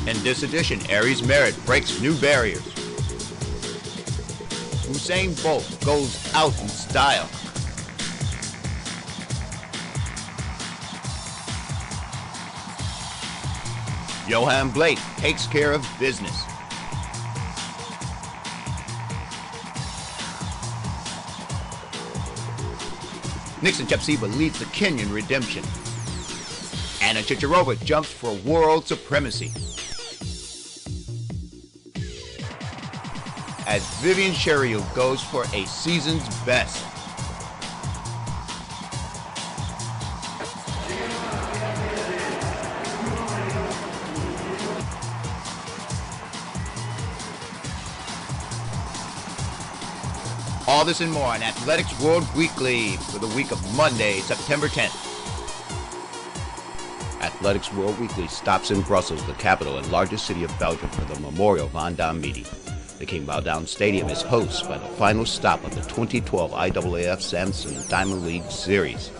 In this edition, Aries Merritt breaks new barriers. Usain Bolt goes out in style. Yohan Blake takes care of business. Nixon Chepseba leads the Kenyan redemption. Anna Chicharova jumps for world supremacy. As Vivian Sherio goes for a season's best. All this and more on Athletics World Weekly for the week of Monday, September 10th. Athletics World Weekly stops in Brussels, the capital and largest city of Belgium, for the Memorial Van Damme meeting. The King Baudouin Stadium is host by the final stop of the 2012 IAAF Samsung Diamond League Series.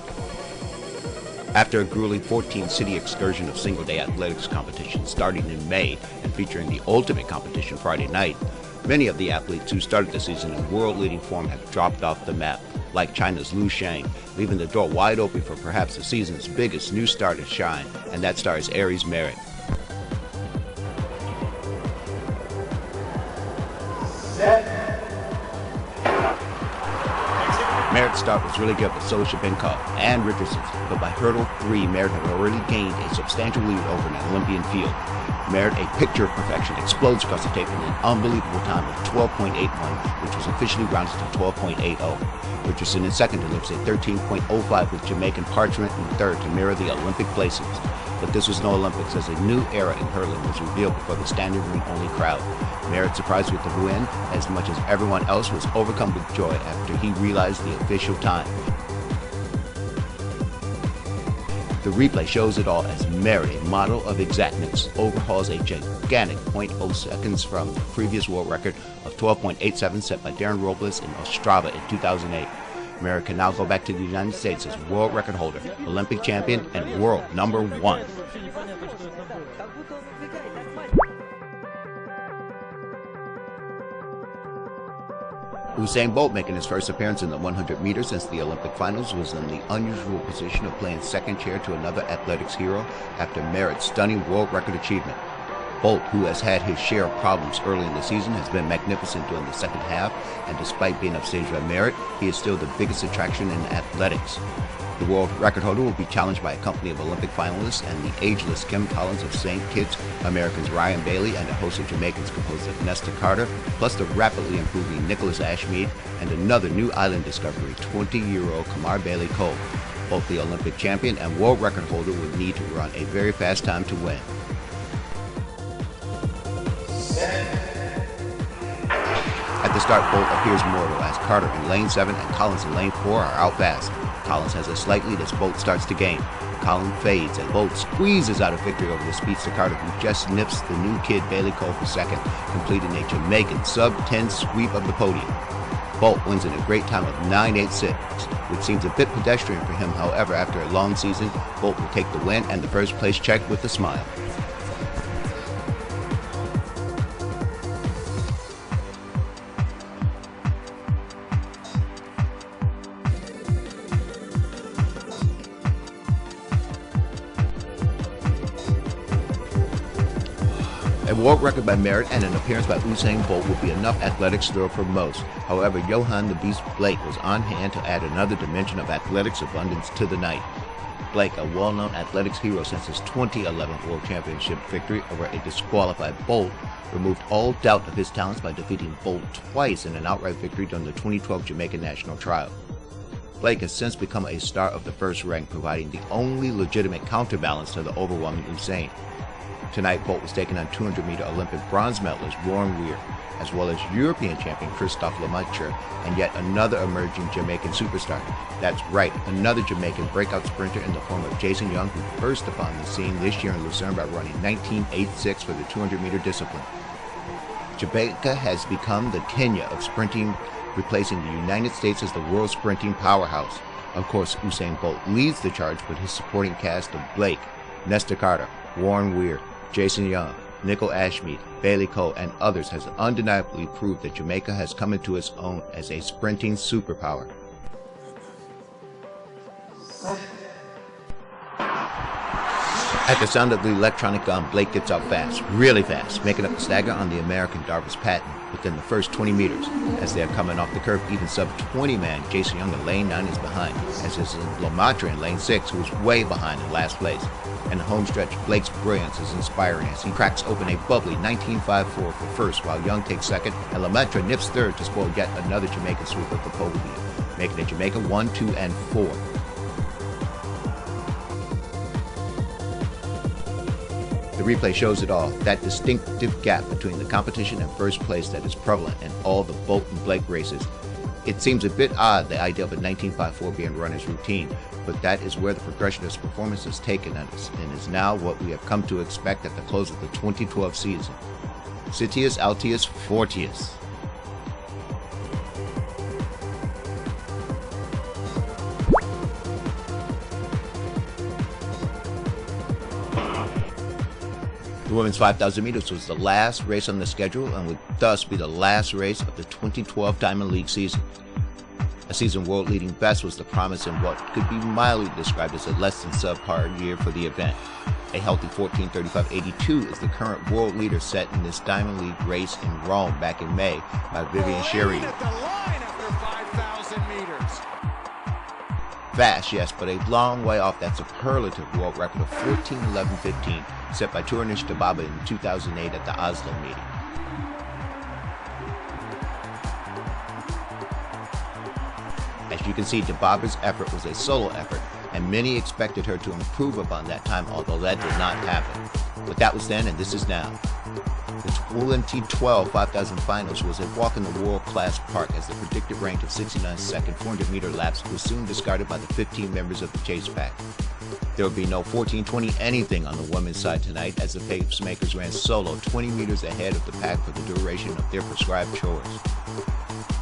After a grueling 14-city excursion of single-day athletics competition starting in May and featuring the ultimate competition Friday night, many of the athletes who started the season in world-leading form have dropped off the map, like China's Liu Shang, leaving the door wide open for perhaps the season's biggest new star to shine, and that star is Aries Merritt. Merritt's start was really good with Soshabenkov and Richardson, but by hurdle 3, Merritt had already gained a substantial lead over an Olympian field. Merritt, a picture of perfection, explodes across the tape in an unbelievable time of 12.81, which was officially rounded to 12.80. Richardson in second delivers a 13.05 with Jamaican Parchment in third to mirror the Olympic placings. But this was no Olympics, as a new era in hurling was revealed before the standing room-only crowd. Merritt surprised with the win, as much as everyone else was overcome with joy after he realized the official time. The replay shows it all as Merritt, a model of exactness, overhauls a gigantic 0.0 seconds from the previous world record of 12.87 set by Darren Robles in Ostrava in 2008. Merritt can now go back to the United States as world record holder, Olympic champion, and world number 1. Usain Bolt, making his first appearance in the 100 meters since the Olympic finals, was in the unusual position of playing second chair to another athletics hero after Merritt's stunning world record achievement. Bolt, who has had his share of problems early in the season, has been magnificent during the second half, and despite being upstaged by Merritt, he is still the biggest attraction in athletics. The world record holder will be challenged by a company of Olympic finalists and the ageless Kim Collins of St. Kitts, Americans Ryan Bailey, and a host of Jamaicans composed of Nesta Carter, plus the rapidly improving Nicholas Ashmead, and another new island discovery, 20-year-old Kamar Bailey Cole. Both the Olympic champion and world record holder would need to run a very fast time to win. At the start, Bolt appears mortal as Carter in lane 7 and Collins in lane 4 are out fast. Collins has a slight lead as Bolt starts to gain. Collins fades and Bolt squeezes out a victory over the speedster Carter, who just nips the new kid Bailey Cole for second, completing a Jamaican sub-10 sweep of the podium. Bolt wins in a great time of 9.86, which seems a bit pedestrian for him. However, after a long season, Bolt will take the win and the first place check with a smile. A world record by Merritt and an appearance by Usain Bolt would be enough athletics thrill for most. However, Yohan the Beast Blake was on hand to add another dimension of athletics abundance to the night. Blake, a well-known athletics hero since his 2011 World Championship victory over a disqualified Bolt, removed all doubt of his talents by defeating Bolt twice in an outright victory during the 2012 Jamaican national trial. Blake has since become a star of the first rank, providing the only legitimate counterbalance to the overwhelming Usain. Tonight, Bolt was taking on 200-meter Olympic bronze medalist Warren Weir, as well as European champion Christophe Lemaitre, and yet another emerging Jamaican superstar. That's right, another Jamaican breakout sprinter in the form of Jason Young, who burst upon the scene this year in Lucerne by running 19.86 for the 200-meter discipline. Jamaica has become the Kenya of sprinting, replacing the United States as the world sprinting powerhouse. Of course, Usain Bolt leads the charge with his supporting cast of Blake, Nesta Carter, Warren Weir, Jason Young, Nicole Ashmead, Bailey Cole, and others has undeniably proved that Jamaica has come into its own as a sprinting superpower. At the sound of the electronic gun, Blake gets out fast, really fast, making up the stagger on the American Darvis Patton within the first 20 meters. As they are coming off the curve, even sub-20 man Jason Young in lane 9 is behind, as is Lamatra in lane 6, who is way behind in last place. In the home stretch, Blake's brilliance is inspiring as he cracks open a bubbly 19.54 for first, while Young takes second, and Lamatra nips third to spoil yet another Jamaican sweep of the podium, making it Jamaica 1, 2, and 4. The replay shows it all, that distinctive gap between the competition and first place that is prevalent in all the Bolt and Blake races. It seems a bit odd, the idea of a 19.54 being run as routine, but that is where the progression of his performance has taken us, and is now what we have come to expect at the close of the 2012 season. Citius Altius Fortius. The women's 5,000 meters was the last race on the schedule and would thus be the last race of the 2012 Diamond League season. A season world-leading best was the promise in what could be mildly described as a less than subpar year for the event. A healthy 14:35.82 is the current world leader set in this Diamond League race in Rome back in May by Vivian Sherry. Fast, yes, but a long way off that superlative world record of 14:11.15 set by Tournish Dababa in 2008 at the Oslo meeting. As you can see, Dababa's effort was a solo effort, and many expected her to improve upon that time, although that did not happen. But that was then, and this is now. The 2012 5,000 finals was a walk in the world-class park, as the predicted rank of 69-second 400-meter laps was soon discarded by the 15 members of the chase pack. There would be no 14:20 anything on the women's side tonight, as the pacemakers ran solo 20 meters ahead of the pack for the duration of their prescribed chores.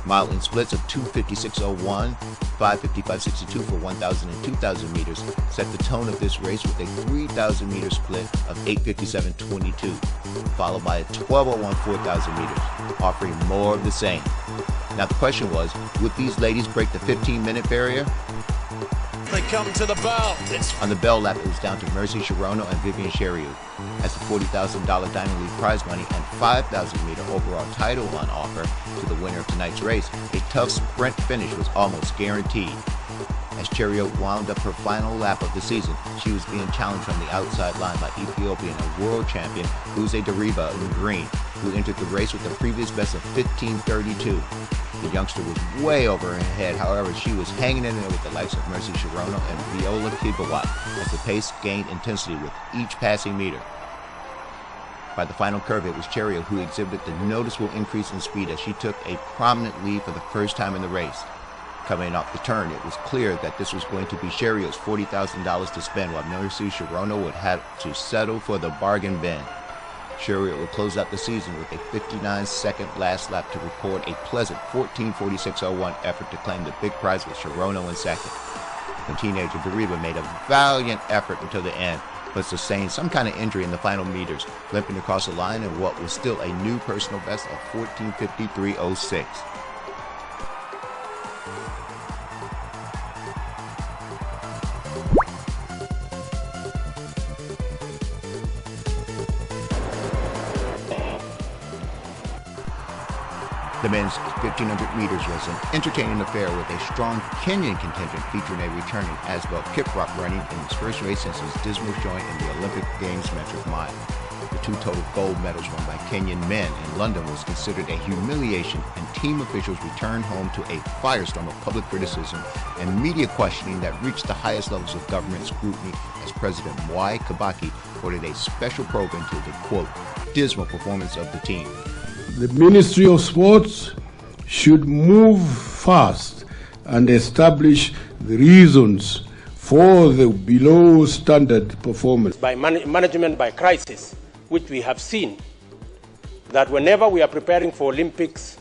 Modeling splits of 2:56.01, 5:55.62 for 1,000 and 2,000 meters set the tone of this race with a 3,000 meter split of 8:57.22, followed by a 12:01 4,000 meters, offering more of the same. Now the question was, would these ladies break the 15-minute barrier? They come to the bell. On the bell lap, it was down to Mercy Sharono and Vivian Sheriou, as the $40,000 Diamond League prize money and 5,000 meter overall title on offer to the winner of tonight's race. A tough sprint finish was almost guaranteed. As Sheriou wound up her final lap of the season, she was being challenged from the outside line by Ethiopian and world champion Uze Dariba in green, who entered the race with a previous best of 15:32. The youngster was way over her head, however, she was hanging in there with the likes of Mercy Sharono and Viola Kibawat as the pace gained intensity with each passing meter. By the final curve, it was Sheriou who exhibited the noticeable increase in speed as she took a prominent lead for the first time in the race. Coming off the turn, it was clear that this was going to be Sheriou's $40,000 to spend, while Mercy Sharono would have to settle for the bargain bin. Sheriou will close out the season with a 59-second last lap to record a pleasant 14:46.01 effort to claim the big prize with Sharono in second. The teenager Dariba made a valiant effort until the end, but sustained some kind of injury in the final meters, limping across the line in what was still a new personal best of 14:53.06. The men's 1,500 meters was an entertaining affair with a strong Kenyan contingent featuring a returning Asbel Kiprop running in his first race since his dismal showing in the Olympic Games metric mile. The two total gold medals won by Kenyan men in London was considered a humiliation, and team officials returned home to a firestorm of public criticism and media questioning that reached the highest levels of government scrutiny as President Mwai Kibaki ordered a special probe into the, quote, dismal performance of the team. The Ministry of Sports should move fast and establish the reasons for the below standard performance. By management by crisis, which we have seen, that whenever we are preparing for Olympics,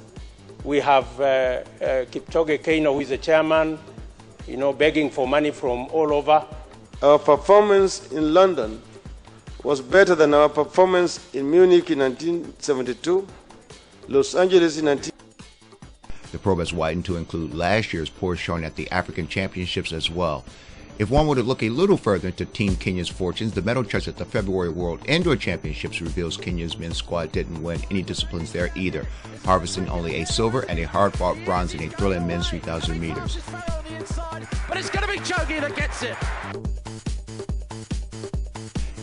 we have Kipchoge Keino, who is the chairman, begging for money from all over. Our performance in London was better than our performance in Munich in 1972, Los Angeles in 19... The probe has widened to include last year's poor showing at the African Championships as well. If one were to look a little further into Team Kenya's fortunes, the medal chart at the February World Indoor Championships reveals Kenya's men's squad didn't win any disciplines there either, harvesting only a silver and a hard-fought bronze in a thrilling men's 3,000 meters. But it's going to be Chogi that gets it.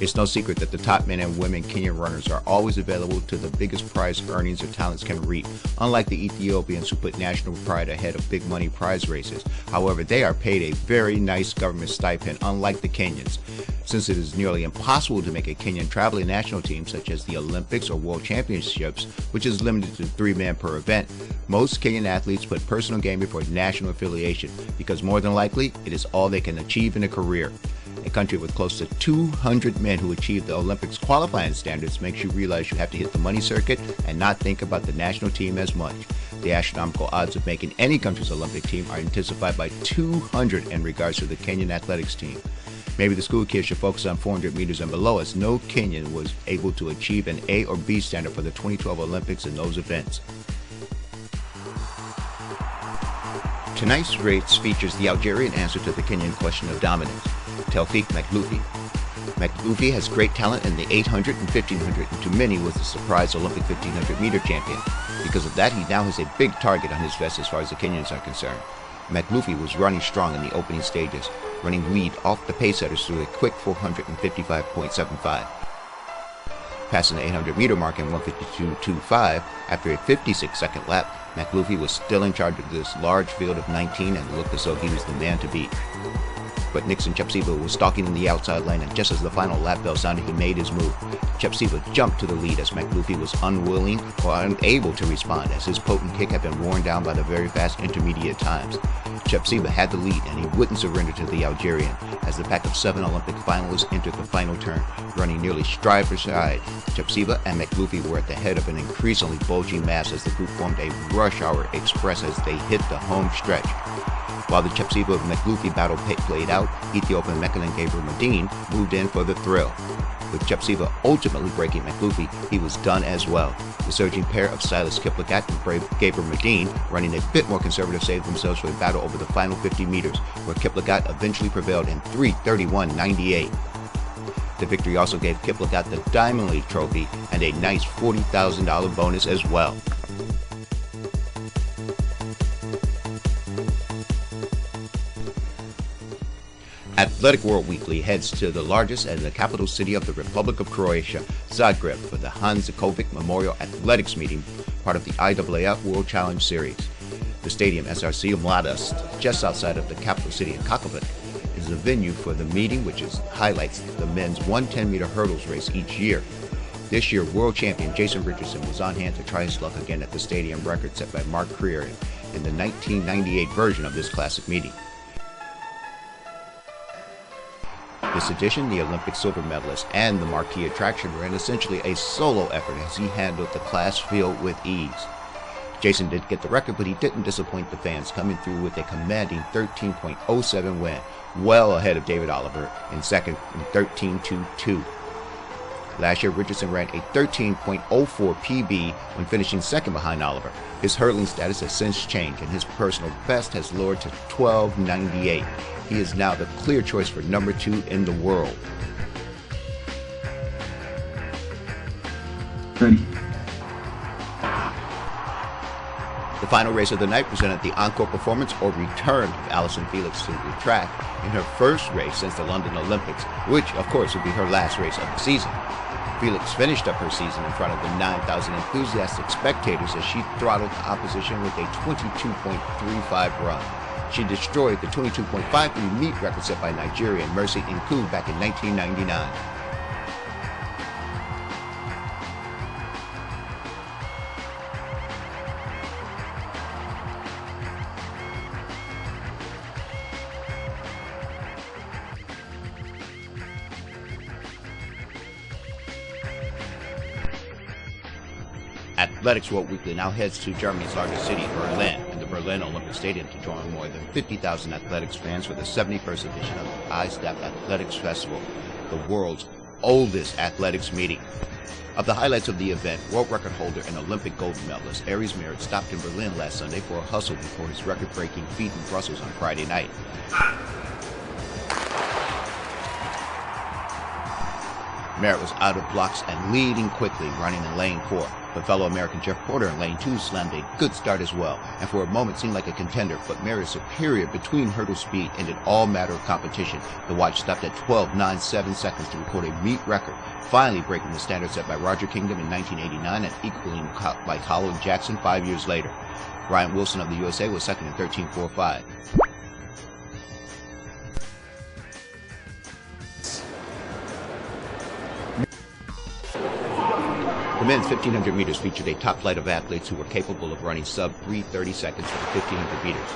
It's no secret that the top men and women Kenyan runners are always available to the biggest prize earnings their talents can reap, unlike the Ethiopians who put national pride ahead of big money prize races. However, they are paid a very nice government stipend, unlike the Kenyans. Since it is nearly impossible to make a Kenyan traveling national team, such as the Olympics or World Championships, which is limited to 3 men per event, most Kenyan athletes put personal gain before national affiliation, because more than likely, it is all they can achieve in a career. A country with close to 200 men who achieve the Olympics qualifying standards makes you realize you have to hit the money circuit and not think about the national team as much. The astronomical odds of making any country's Olympic team are intensified by 200 in regards to the Kenyan athletics team. Maybe the school kids should focus on 400 meters and below, as no Kenyan was able to achieve an A or B standard for the 2012 Olympics in those events. Tonight's race features the Algerian answer to the Kenyan question of dominance, Taoufik Makhloufi. Makhloufi has great talent in the 800 and 1500, and to many was the surprise Olympic 1500 meter champion. Because of that, he now has a big target on his vest as far as the Kenyans are concerned. Makhloufi was running strong in the opening stages, running lead off the pace setters through a quick 455.75. Passing the 800 meter mark in 152.25 after a 56-second lap, Makhloufi was still in charge of this large field of 19 and looked as though he was the man to beat. But Nixon Chepsibah was stalking in the outside lane, and just as the final lap bell sounded, he made his move. Chepsibah jumped to the lead as Makhloufi was unwilling or unable to respond, as his potent kick had been worn down by the very fast intermediate times. Chepsibah had the lead, and he wouldn't surrender to the Algerian, as the pack of 7 Olympic finalists entered the final turn, running nearly stride for stride. Chepsibah and Makhloufi were at the head of an increasingly bulging mass as the group formed a rush hour express as they hit the home stretch. While the Chepsibah Makhloufi battle played out, Ethiopian Mekele Gebremedine moved in for the thrill. With Chepsibah ultimately breaking Makhloufi, he was done as well. The surging pair of Silas Kiplagat and Gebremedine, running a bit more conservative, saved themselves for a battle over the final 50 meters, where Kiplagat eventually prevailed in 3:31.98. The victory also gave Kiplagat the Diamond League trophy and a nice $40,000 bonus as well. Athletic World Weekly heads to the largest and the capital city of the Republic of Croatia, Zagreb, for the Hans Zikovic Memorial Athletics meeting, part of the IAAF World Challenge Series. The stadium, SRC Mladost, just outside of the capital city of Kakhovik, is the venue for the meeting, which highlights the men's 110-meter hurdles race each year. This year, world champion Jason Richardson was on hand to try his luck again at the stadium record set by Mark Creer in the 1998 version of this classic meeting. This edition, the Olympic silver medalist and the marquee attraction ran essentially a solo effort as he handled the class field with ease. Jason did get the record, but he didn't disappoint the fans, coming through with a commanding 13.07 win, well ahead of David Oliver in second in 13.22. Last year, Richardson ran a 13.04 PB when finishing second behind Oliver. His hurdling status has since changed, and his personal best has lowered to 12.98. He is now the clear choice for number 2 in the world. Ready. The final race of the night presented the encore performance or return of Allyson Felix to the track in her first race since the London Olympics, which of course would be her last race of the season. Felix finished up her season in front of the 9,000 enthusiastic spectators as she throttled the opposition with a 22.35 run. She destroyed the 22.53 meet record set by Nigerian Mercy Nku back in 1999. Athletics World Weekly now heads to Germany's largest city, Berlin, and the Berlin Olympic Stadium to join more than 50,000 athletics fans for the 71st edition of the ISTAF Athletics Festival, the world's oldest athletics meeting. Of the highlights of the event, world record holder and Olympic gold medalist Aries Merritt stopped in Berlin last Sunday for a hustle before his record-breaking feat in Brussels on Friday night. Merritt was out of blocks and leading quickly, running in lane 4. But fellow American Jeff Porter in lane 2 slammed a good start as well, and for a moment seemed like a contender, but Merritt's superior between hurdle speed ended all matter of competition. The watch stopped at 12.97 seconds to record a meet record, finally breaking the standard set by Roger Kingdom in 1989 and equaling by Colin Jackson 5 years later. Ryan Wilson of the USA was second in 13.45. The men's 1500 meters featured a top flight of athletes who were capable of running sub-3:30 seconds for the 1500 meters.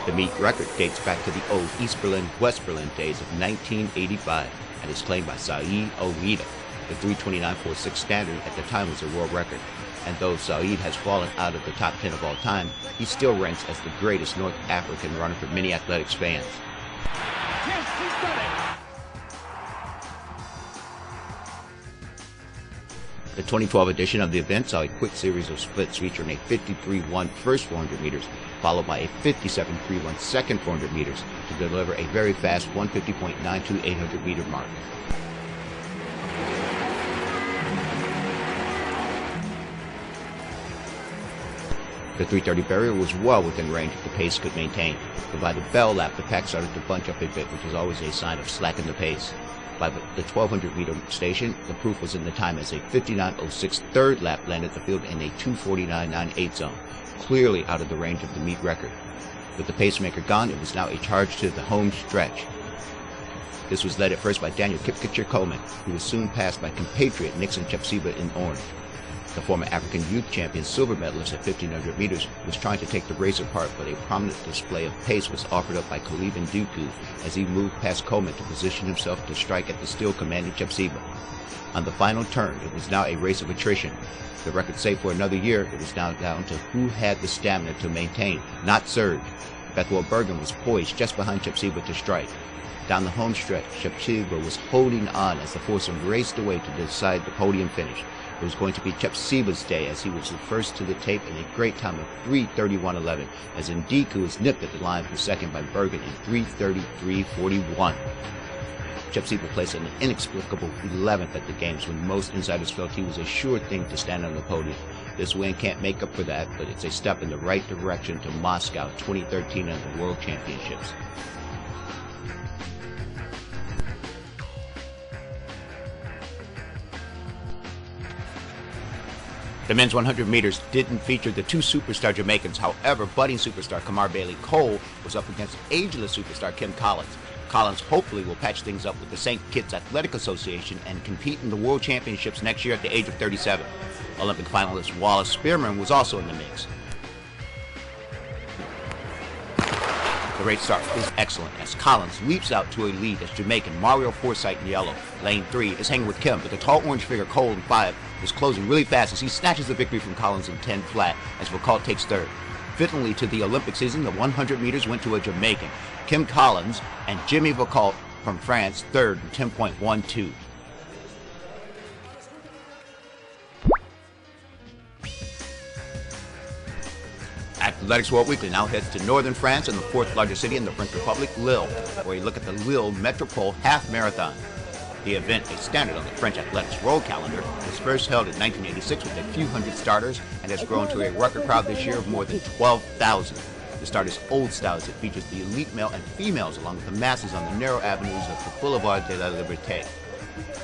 The meet record dates back to the old East Berlin-West Berlin days of 1985 and is claimed by Saeed Oida. The 3:29.46 standard at the time was a world record, and though Saeed has fallen out of the top 10 of all time, he still ranks as the greatest North African runner for many athletics fans. Yes, he's done it. The 2012 edition of the event saw a quick series of splits featuring a 53.1 first 400 meters, followed by a 57.31 second 400 meters to deliver a very fast 150.92 800 meter mark. The 3:30 barrier was well within range if the pace could maintain, but by the bell lap the pack started to bunch up a bit, which is always a sign of slack in the pace. By the 1200 meter station, the proof was in the time as a 59.06 third lap landed the field in a 2:49.98 zone, clearly out of the range of the meet record. With the pacemaker gone, it was now a charge to the home stretch. This was led at first by Daniel Kipkecher Coleman, who was soon passed by compatriot Nixon Chepseba in orange. The former African youth champion silver medalist at 1500 meters was trying to take the race apart, but a prominent display of pace was offered up by Khalid Nduku as he moved past Coleman to position himself to strike at the still commanding Chepseba. On the final turn, it was now a race of attrition. The record saved for another year, it was now down to who had the stamina to maintain, not surge. Bethwell Bergen was poised just behind Chepseba to strike. Down the home stretch, Chepseba was holding on as the foursome raced away to decide the podium finish. It was going to be Chepseba's day as he was the first to the tape in a great time of 3:31.11 as Nduku was nipped at the line for second by Bergen in 3:33.41. Chepseba placed an inexplicable 11th at the games when most insiders felt he was a sure thing to stand on the podium. This win can't make up for that, but it's a step in the right direction to Moscow 2013 and the World Championships. The men's 100 meters didn't feature the two superstar Jamaicans. However, budding superstar Kamar Bailey-Cole was up against ageless superstar Kim Collins. Collins hopefully will patch things up with the St. Kitts Athletic Association and compete in the World Championships next year at the age of 37. Olympic finalist Wallace Spearman was also in the mix. The race start is excellent as Collins leaps out to a lead as Jamaican Mario Forsyth in yellow. Lane 3 is hanging with Kim, but the tall orange figure Cole in 5 is closing really fast as he snatches the victory from Collins in 10 flat as Foucault takes third. Fittingly to the Olympic season, the 100 meters went to a Jamaican, Kim Collins, and Jimmy Foucault from France third in 10.12. Athletics World Weekly now heads to northern France and the fourth largest city in the French Republic, Lille, where you look at the Lille Metropole Half Marathon. The event, a standard on the French athletics world calendar, was first held in 1986 with a few hundred starters and has grown to a record crowd this year of more than 12,000. The start is old style as it features the elite male and females along with the masses on the narrow avenues of the Boulevard de la Liberté.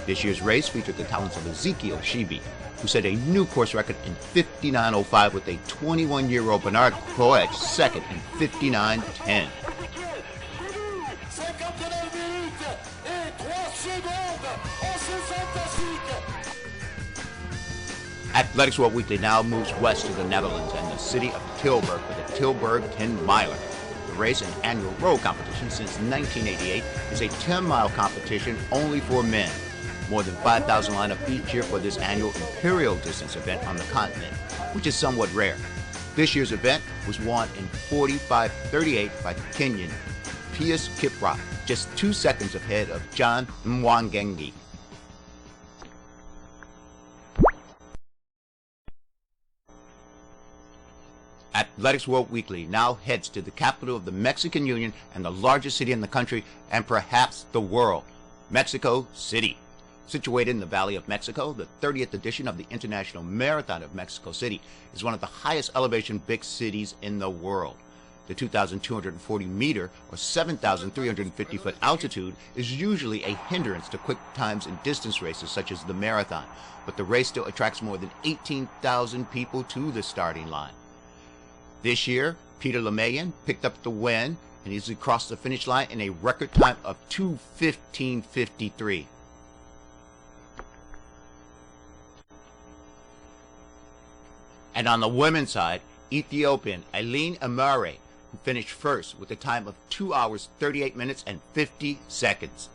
This year's race featured the talents of Ezekiel Shibi, who set a new course record in 59.05 with a 21-year-old Bernard Coech second in 59.10. Athletics World Weekly now moves west to the Netherlands and the city of Tilburg for the Tilburg 10-miler. The race, an annual road competition since 1988, is a 10-mile competition only for men. More than 5,000 line up each year for this annual imperial distance event on the continent, which is somewhat rare. This year's event was won in 45.38 by Kenyan Pius Kiprop, just 2 seconds ahead of John Mwangangi. Athletics World Weekly now heads to the capital of the Mexican Union and the largest city in the country and perhaps the world, Mexico City. Situated in the Valley of Mexico, the 30th edition of the International Marathon of Mexico City is one of the highest elevation big cities in the world. The 2,240 meter or 7,350 foot altitude is usually a hindrance to quick times in distance races such as the marathon, but the race still attracts more than 18,000 people to the starting line. This year, Peter Lemayan picked up the win and he's crossed the finish line in a record time of 2:15:53. And on the women's side, Ethiopian Eileen Amare, who finished first with a time of 2 hours, 38 minutes, and 50 seconds.